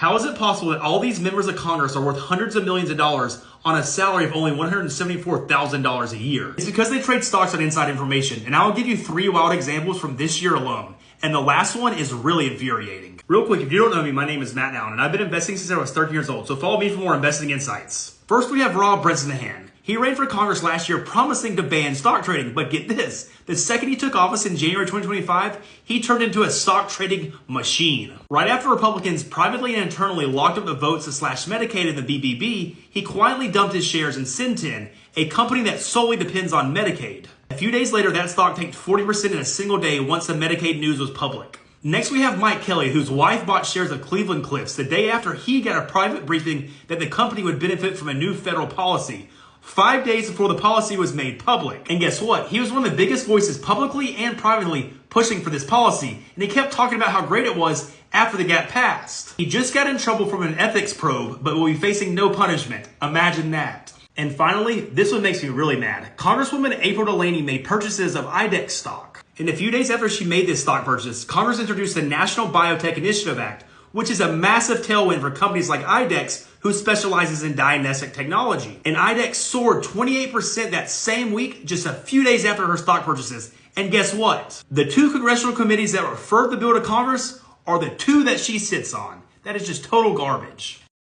How is it possible that all these members of Congress are worth hundreds of millions of dollars on a salary of only $174,000 a year? It's because they trade stocks on inside information, and I'll give you 3 wild examples from this year alone. And the last one is really infuriating. Real quick, if you don't know me, my name is Matt Allen, and I've been investing since I was 13 years old, so follow me for more investing insights. First, we have Rob Brentsinahan. He ran for Congress last year promising to ban stock trading, but get this, the second he took office in January 2025, he turned into a stock trading machine. Right after Republicans privately and internally locked up the votes to slash Medicaid in the BBB, he quietly dumped his shares in Centene, a company that solely depends on Medicaid. A few days later, that stock tanked 40% in a single day once the Medicaid news was public. Next, we have Mike Kelly, whose wife bought shares of Cleveland Cliffs the day after he got a private briefing that the company would benefit from a new federal policy, 5 days before the policy was made public. And guess what? He was one of the biggest voices publicly and privately pushing for this policy, and he kept talking about how great it was after the gap passed. He just got in trouble from an ethics probe, but will be facing no punishment. Imagine that. And finally, this one makes me really mad. Congresswoman April Delaney made purchases of IDEX stock. And a few days after she made this stock purchase, Congress introduced the National Biotech Initiative Act, which is a massive tailwind for companies like IDEX, who specializes in diagnostic technology. And IDEX soared 28% that same week, just a few days after her stock purchases. And guess what? The 2 congressional committees that referred the bill to Congress are the 2 that she sits on. That is just total garbage.